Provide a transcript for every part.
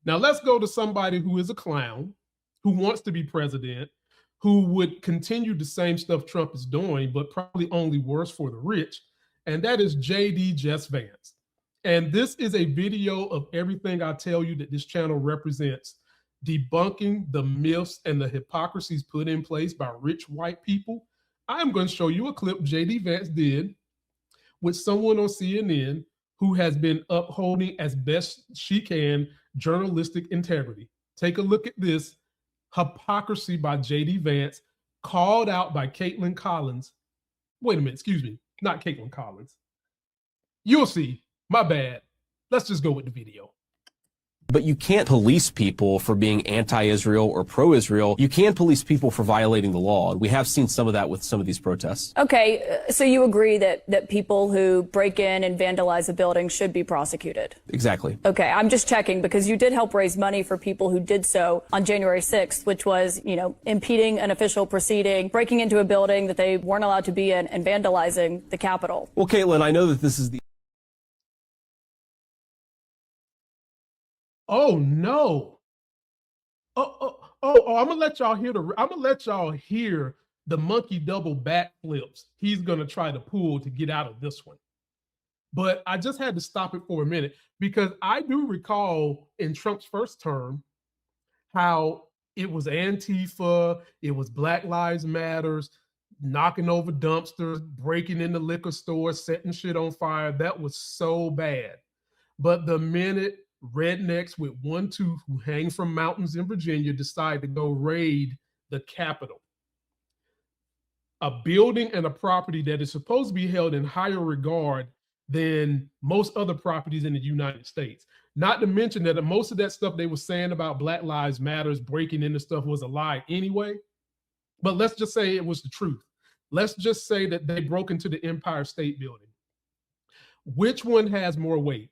Now let's go to somebody who is a clown, who wants to be president, who would continue the same stuff Trump is doing, but probably only worse for the rich. And that is JD Vance. And this is a video of everything I tell you that this channel represents, debunking the myths and the hypocrisies put in place by rich white people. I'm going to show you a clip JD Vance did with someone on CNN who has been upholding as best she can journalistic integrity. Take a look at this hypocrisy by JD Vance, called out by Caitlin Collins. Wait a minute, excuse me, not Caitlin Collins. You'll see, my bad. Let's just go with the video. But you can't police people for being anti-Israel or pro-Israel. You can police people for violating the law. And we have seen some of that with some of these protests. Okay, so you agree that people who break in and vandalize a building should be prosecuted? Exactly. Okay, I'm just checking because you did help raise money for people who did so on January 6th, which was, impeding an official proceeding, breaking into a building that they weren't allowed to be in, and vandalizing the Capitol. Well, Caitlin, I know that this is the... Oh no! I'm gonna let y'all hear the monkey double backflips he's gonna try to pull to get out of this one. But I just had to stop it for a minute because I do recall in Trump's first term how it was Antifa, it was Black Lives Matters, knocking over dumpsters, breaking into liquor stores, setting shit on fire. That was so bad. But the minute rednecks with one tooth who hang from mountains in Virginia decide to go raid the Capitol, a building and a property that is supposed to be held in higher regard than most other properties in the United States. Not to mention that most of that stuff they were saying about Black Lives Matters, breaking into stuff, was a lie anyway. But let's just say it was the truth. Let's just say that they broke into the Empire State Building. Which one has more weight?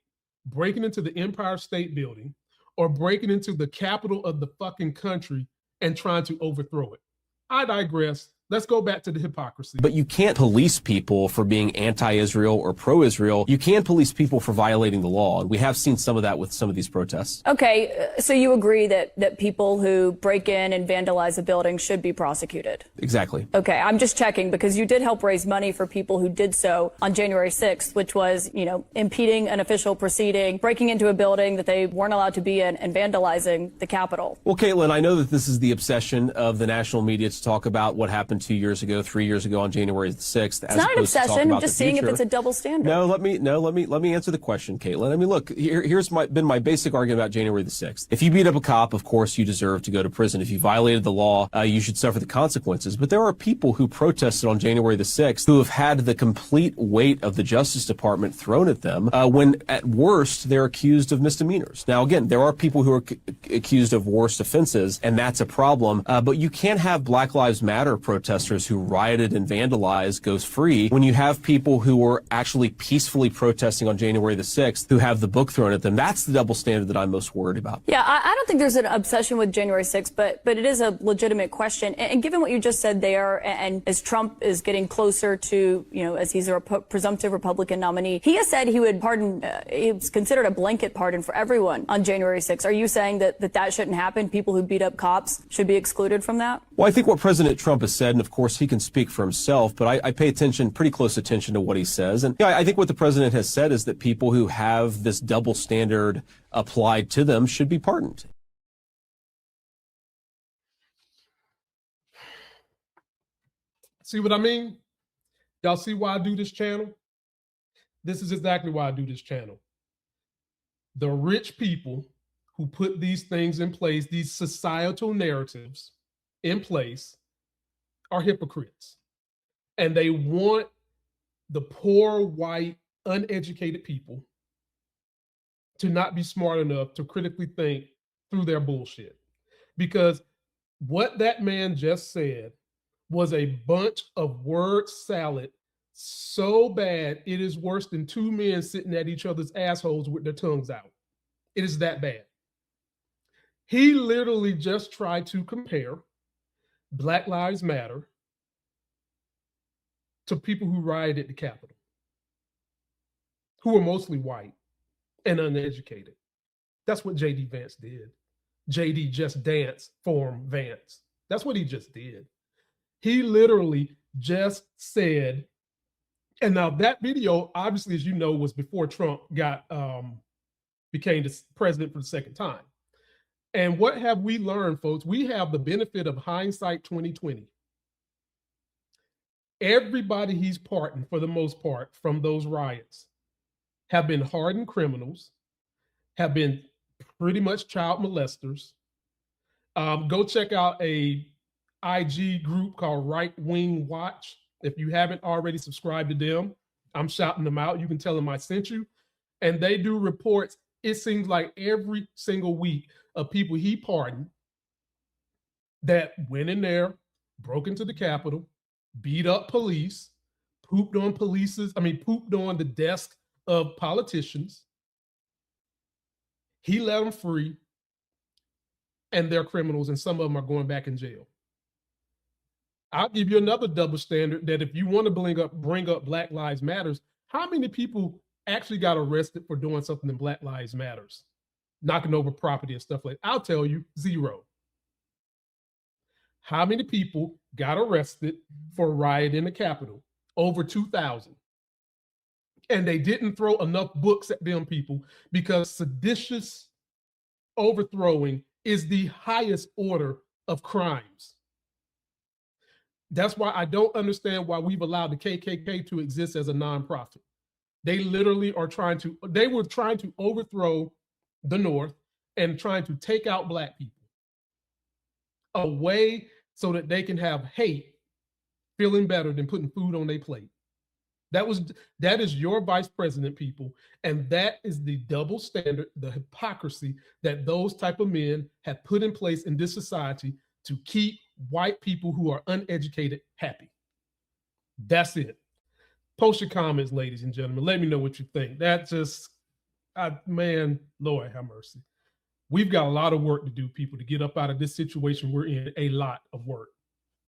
Breaking into the Empire State Building or breaking into the capital of the fucking country and trying to overthrow it? I digress. Let's go back to the hypocrisy. But you can't police people for being anti-Israel or pro-Israel. You can police people for violating the law. And we have seen some of that with some of these protests. Okay, so you agree that people who break in and vandalize a building should be prosecuted? Exactly. Okay, I'm just checking because you did help raise money for people who did so on January 6th, which was, impeding an official proceeding, breaking into a building that they weren't allowed to be in, and vandalizing the Capitol. Well, Caitlin, I know that this is the obsession of the national media to talk about what happened 2 years ago, 3 years ago on January the 6th. It's not an obsession. I'm just seeing if it's a double standard. No, let me answer the question, Caitlin. I mean, look, here's been my basic argument about January the 6th. If you beat up a cop, of course you deserve to go to prison. If you violated the law, you should suffer the consequences. But there are people who protested on January the 6th who have had the complete weight of the Justice Department thrown at them when at worst they're accused of misdemeanors. Now, again, there are people who are accused of worse offenses, and that's a problem. But you can't have Black Lives Matter protesters who rioted and vandalized goes free when you have people who were actually peacefully protesting on January the 6th who have the book thrown at them. That's the double standard that I'm most worried about. Yeah, I don't think there's an obsession with January 6th, but it is a legitimate question. And given what you just said there, and as Trump is getting closer to, as he's a presumptive Republican nominee, he has said he would pardon, it's considered a blanket pardon for everyone on January 6th. Are you saying that shouldn't happen? People who beat up cops should be excluded from that? Well, I think what President Trump has said, and of course he can speak for himself, but I pay pretty close attention to what he says. And I think what the president has said is that people who have this double standard applied to them should be pardoned. See what I mean? Y'all see why I do this channel? This is exactly why I do this channel. The rich people who put these things in place, these societal narratives in place, are hypocrites. And they want the poor, white, uneducated people to not be smart enough to critically think through their bullshit. Because what that man just said was a bunch of word salad so bad it is worse than two men sitting at each other's assholes with their tongues out. It is that bad. He literally just tried to compare Black Lives Matter to people who rioted at the Capitol, who are mostly white and uneducated. That's what JD Vance did. JD Just Dance form Vance. That's what he just did. He literally just said, and now that video, obviously, as you know, was before Trump became the president for the second time. And what have we learned, folks? We have the benefit of hindsight 2020. Everybody he's pardoned, for the most part, from those riots have been hardened criminals, have been pretty much child molesters. Go check out a IG group called Right Wing Watch. If you haven't already subscribed to them, I'm shouting them out. You can tell them I sent you. And they do reports, it seems like every single week, of people he pardoned that went in there, broke into the Capitol, beat up police, pooped on the desk of politicians. He let them free, and they're criminals, and some of them are going back in jail. I'll give you another double standard that if you want to bring up Black Lives Matters, how many people actually got arrested for doing something in Black Lives Matters? Knocking over property and stuff like that. I'll tell you, 0. How many people got arrested for rioting in the Capitol? Over 2,000. And they didn't throw enough books at them people because seditious overthrowing is the highest order of crimes. That's why I don't understand why we've allowed the KKK to exist as a nonprofit. They literally were trying to overthrow the North and trying to take out Black people. A way so that they can have hate feeling better than putting food on their plate. That is your vice president, people. And that is the double standard, the hypocrisy that those type of men have put in place in this society to keep white people who are uneducated happy. That's it. Post your comments, ladies and gentlemen. Let me know what you think. That just, man, Lord have mercy. We've got a lot of work to do, people, to get up out of this situation we're in. A lot of work.